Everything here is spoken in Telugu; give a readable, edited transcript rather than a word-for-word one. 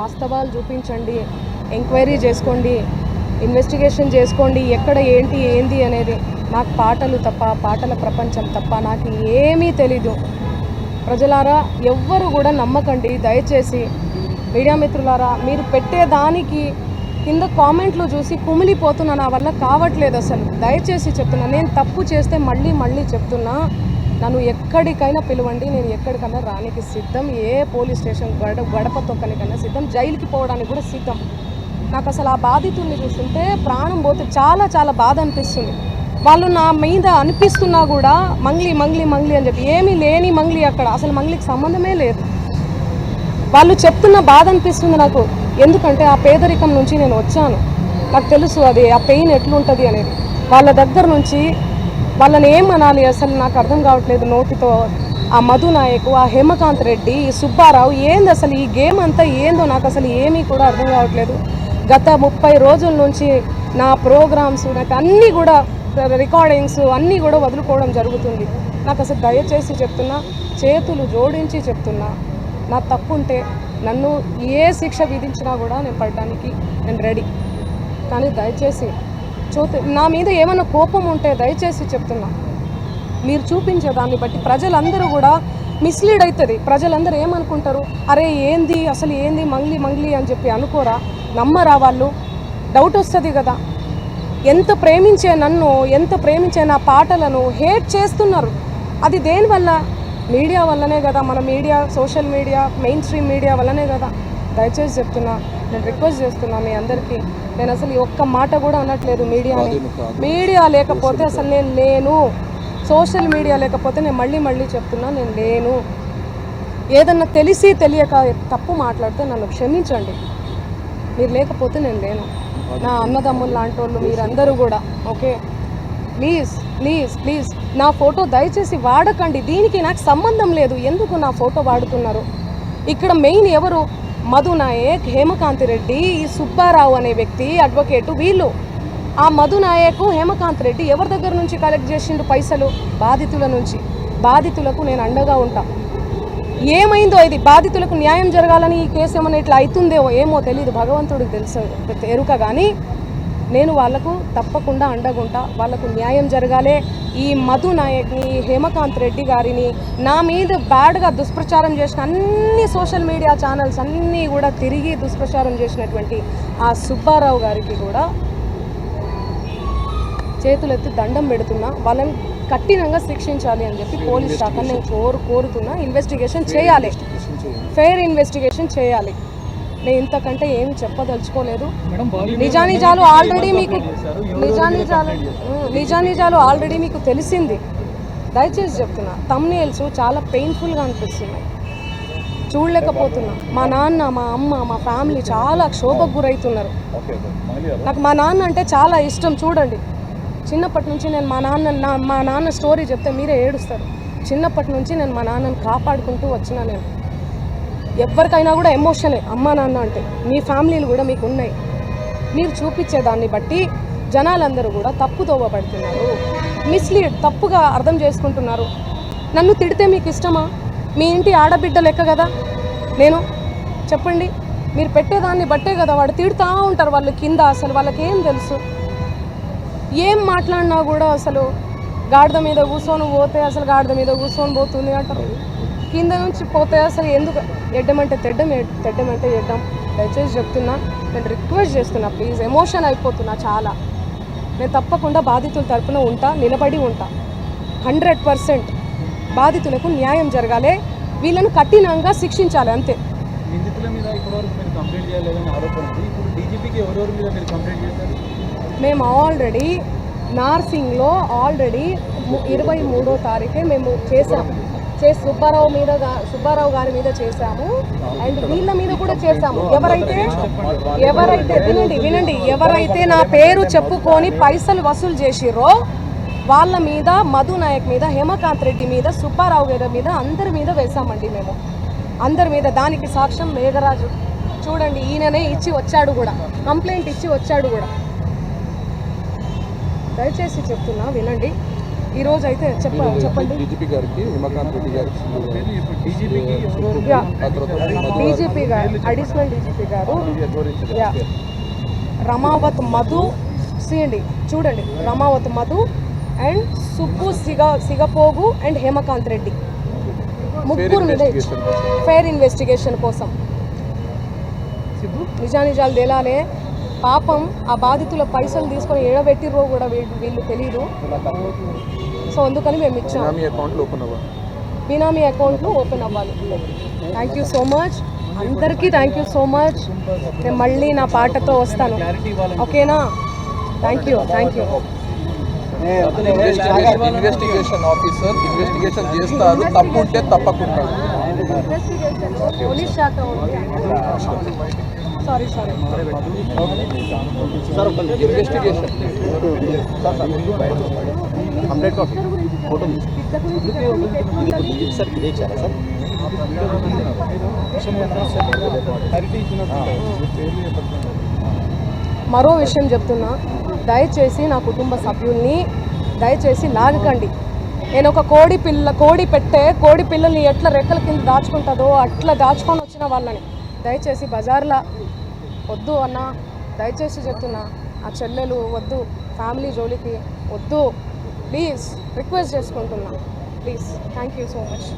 వాస్తవాలు చూపించండి, ఎంక్వైరీ చేసుకోండి, ఇన్వెస్టిగేషన్ చేసుకోండి, ఎక్కడ ఏంది అనేది. నాకు పాటలు తప్ప, పాటల ప్రపంచం తప్ప నాకు ఏమీ తెలీదు. ప్రజలారా ఎవ్వరు కూడా నమ్మకండి దయచేసి. మీడియా మిత్రులారా, మీరు పెట్టేదానికి కింద కామెంట్లు చూసి కుమిలిపోతున్నా, నా వల్ల కావట్లేదు అసలు. దయచేసి చెప్తున్నా, నేను తప్పు చేస్తే మళ్ళీ చెప్తున్నా, నన్ను ఎక్కడికైనా పిలవండి, నేను ఎక్కడికైనా రానికి సిద్ధం. ఏ పోలీస్ స్టేషన్ గడప తొక్కనికైనా సిద్ధం, జైలుకి పోవడానికి కూడా సిద్ధం. నాకు అసలు ఆ బాధితుల్ని చూస్తుంటే ప్రాణం పోతే చాలా బాధ అనిపిస్తుంది. వాళ్ళు నా మీద అనిపిస్తున్నా కూడా మంగ్లీ అని చెప్పి, ఏమీ లేని మంగ్లీ, అక్కడ అసలు మంగ్లీకి సంబంధమే లేదు. వాళ్ళు చెప్తున్న బాధ అనిపిస్తుంది నాకు. ఎందుకంటే ఆ పేదరికం నుంచి నేను వచ్చాను, నాకు తెలుసు అది ఆ పెయిన్ ఎట్లుంటుంది అనేది. వాళ్ళ దగ్గర నుంచి వాళ్ళని ఏమనాలి అసలు నాకు అర్థం కావట్లేదు నోటితో. ఆ మధు నాయక్, ఆ హేమకాంత్ రెడ్డి, ఈ సుబ్బారావు, ఏంది అసలు ఈ గేమ్ అంతా ఏందో నాకు అసలు ఏమీ కూడా అర్థం కావట్లేదు. గత 30 రోజుల నుంచి నా ప్రోగ్రామ్స్, నాకు అన్నీ కూడా రికార్డింగ్స్ అన్నీ కూడా వదులుకోవడం జరుగుతుంది. నాకు అసలు దయచేసి చెప్తున్నా, చేతులు జోడించి చెప్తున్నా, నా తప్పు ఉంటే నన్ను ఏ శిక్ష విధించినా కూడా నేను పడడానికి నేను రెడీ. కానీ దయచేసి నా మీద ఏమైనా కోపం ఉంటే దయచేసి చెప్తున్నా, మీరు చూపించే దాన్ని బట్టి ప్రజలందరూ కూడా మిస్లీడ్ అవుతుంది. ప్రజలందరూ ఏమనుకుంటారు, అరే ఏంది అసలు ఏంది మంగ్లీ అని చెప్పి అనుకోరా, నమ్మరా వాళ్ళు? డౌట్ వస్తుంది కదా. ఎంత ప్రేమించే నన్ను, ఎంత ప్రేమించే నా పాటలను హేట్ చేస్తున్నారు. అది దేనివల్ల? మీడియా వల్లనే కదా. మన media, social media, main stream media వల్లనే కదా. దయచేసి చెప్తున్నా, నేను రిక్వెస్ట్ చేస్తున్నా మీ అందరికీ. నేను అసలు ఒక్క మాట కూడా అనట్లేదు మీడియా లేకపోతే అసలు నేను లేను. సోషల్ మీడియా లేకపోతే నేను మళ్ళీ చెప్తున్నా, నేను లేను. ఏదన్నా తెలిసి తెలియక తప్పు మాట్లాడితే నన్ను క్షమించండి. మీరు లేకపోతే నేను లేను. నా అన్నదమ్ములు లాంటి వాళ్ళు మీరందరూ కూడా, ఓకే? ప్లీజ్ నా ఫోటో దయచేసి వాడకండి. దీనికి నాకు సంబంధం లేదు. ఎందుకు నా ఫోటో వాడుతున్నారు? ఇక్కడ మెయిన్ ఎవరు? మధు నాయక్, హేమకాంత్ రెడ్డి, ఈ సుబ్బారావు అనే వ్యక్తి, అడ్వకేటు, వీళ్ళు. ఆ మధు నాయక్, హేమకాంత్ రెడ్డి ఎవరి దగ్గర నుంచి కలెక్ట్ చేసిండు పైసలు? బాధితుల నుంచి. బాధితులకు నేను అండగా ఉంటా. ఏమైందో ఇది, బాధితులకు న్యాయం జరగాలని ఈ కేసు ఏమైనా ఇట్లా అవుతుందో ఏమో తెలియదు, భగవంతుడికి తెలుసు ఎరుక. కానీ నేను వాళ్ళకు తప్పకుండా అండగుంటా. వాళ్ళకు న్యాయం జరగాలి. ఈ మధు నాయక్ని, హేమకాంత్ రెడ్డి గారిని, నా మీద బ్యాడ్గా దుష్ప్రచారం చేసిన అన్ని సోషల్ మీడియా ఛానల్స్ అన్నీ కూడా తిరిగి దుష్ప్రచారం చేసినటువంటి ఆ సుబ్బారావు గారికి కూడా చేతులెత్తి దండం పెడుతున్నా. వాళ్ళని కఠినంగా శిక్షించాలి అని చెప్పి పోలీస్ శాఖను నేను కోరుతున్నా. ఇన్వెస్టిగేషన్ చేయాలి, ఫెయిర్ ఇన్వెస్టిగేషన్ చేయాలి. నేను ఇంతకంటే ఏమి చెప్పదలుచుకోలేదు. నిజానిజాలు ఆల్రెడీ మీకు తెలిసింది. దయచేసి చెప్తున్నా, థంబ్నెయిల్స్ చాలా పెయిన్ఫుల్గా అనిపిస్తున్నాయి, చూడలేకపోతున్నా. మా నాన్న, మా అమ్మ, మా ఫ్యామిలీ చాలా క్షోభకు గురవుతున్నారు. నాకు మా నాన్న అంటే చాలా ఇష్టం. చూడండి, చిన్నప్పటి నుంచి నేను మా నాన్న స్టోరీ చెప్తే మీరే ఏడుస్తారు. చిన్నప్పటి నుంచి నేను మా నాన్నని కాపాడుకుంటూ వచ్చిన. నేను ఎవరికైనా కూడా ఎమోషనే అమ్మా నాన్న అంటే. మీ ఫ్యామిలీలు కూడా మీకు ఉన్నాయి. మీరు చూపించే దాన్ని బట్టి జనాలందరూ కూడా తప్పుదోవ పడుతున్నారు, మిస్లీడ్, తప్పుగా అర్థం చేసుకుంటున్నారు. నన్ను తిడితే మీకు ఇష్టమా? మీ ఇంటి ఆడబిడ్డ లెక్క కదా నేను. చెప్పండి, మీరు పెట్టేదాన్ని బట్టే కదా వాడు తిడుతూ ఉంటారు. వాళ్ళు కింద అసలు వాళ్ళకి ఏం తెలుసు? ఏం మాట్లాడినా కూడా అసలు గాడిద మీద కూర్చొని పోతే అసలు గాడిద మీద కూర్చొని పోతుంది అంటారు. కింద నుంచి పోతే అసలు ఎందుకు? ఎడ్డమంటే తెడ్డమంటే ఎడ్డం. దయచేసి చెప్తున్నా, నేను రిక్వెస్ట్ చేస్తున్నా, ప్లీజ్. ఎమోషన్ అయిపోతున్నా చాలా. నేను తప్పకుండా బాధితుల తరపున ఉంటా, నిలబడి ఉంటా. 100% బాధితులకు న్యాయం జరగాలి, వీళ్ళను కఠినంగా శిక్షించాలి, అంతే. మేము ఆల్రెడీ నార్సింగ్లో 23వ తారీఖే మేము చేసాము. సుబ్బారావు గారి మీద చేశాము, అండ్ వీళ్ళ మీద కూడా చేశాము. ఎవరైతే వినండి, ఎవరైతే నా పేరు చెప్పుకొని పైసలు వసూలు చేసిర్రో వాళ్ళ మీద, మధు నాయక్ మీద, హేమకాంత్ రెడ్డి మీద, సుబ్బారావు గారి మీద, అందరి మీద వేశామండి మేము. అందరి మీద. దానికి సాక్ష్యం మేఘరాజు. చూడండి, ఈయననే ఇచ్చి వచ్చాడు కూడా, కంప్లైంట్ ఇచ్చి వచ్చాడు కూడా. దయచేసి చెప్తున్నా, వినండి. ఈరోజు అయితే చెప్పండి. డీజీపీ గారికి హిమకాంత్ రెడ్డి గారికి డీజీపీ గారు, అడిషనల్ డీజీపీ గారు రమావత్ మధు, చూడండి రమావత్ మధు అండ్ సుబ్బు సిగపోగు అండ్ హేమకాంత్ రెడ్డి ముగ్గురు మీద ఫెయిర్ ఇన్వెస్టిగేషన్ కోసం నిజానిజాలు తేలాలే. పాపం ఆ బాధితుల పైసలు తీసుకొని ఎడబెట్టిర్రో కూడా వీళ్ళు తెలీదు. సో అందుకని మేము ఇచ్చాం. బినామీ అకౌంట్లు ఓపెన్ అవ్వాలి. థ్యాంక్ యూ సో మచ్ అందరికీ, థ్యాంక్ యూ సో మచ్. నేను మళ్ళీ నా పాటతో వస్తాను, ఓకేనా? Thank you. Investigation officer investigation చేస్తారు, తప్పు ఉంటే తప్పకుండా. పోలీస్ శాఖ ఉంది. సారీ ఇన్వెస్టిగేషన్ మరో విషయం చెప్తున్నా, దయచేసి నా కుటుంబ సభ్యుల్ని దయచేసి లాగకండి. నేను ఒక కోడి పిల్లల్ని ఎట్లా రెక్కల కింద దాచుకుంటుందో అట్లా దాచుకొని వచ్చిన వాళ్ళని దయచేసి బజార్లో వద్దు అన్న, దయచేసి చెప్తున్నా. ఆ చెల్లెలు వద్దు, ఫ్యామిలీ జోలికి వద్దు, ప్లీజ్ రిక్వెస్ట్ చేసుకుంటున్నా, please. Thank you so much.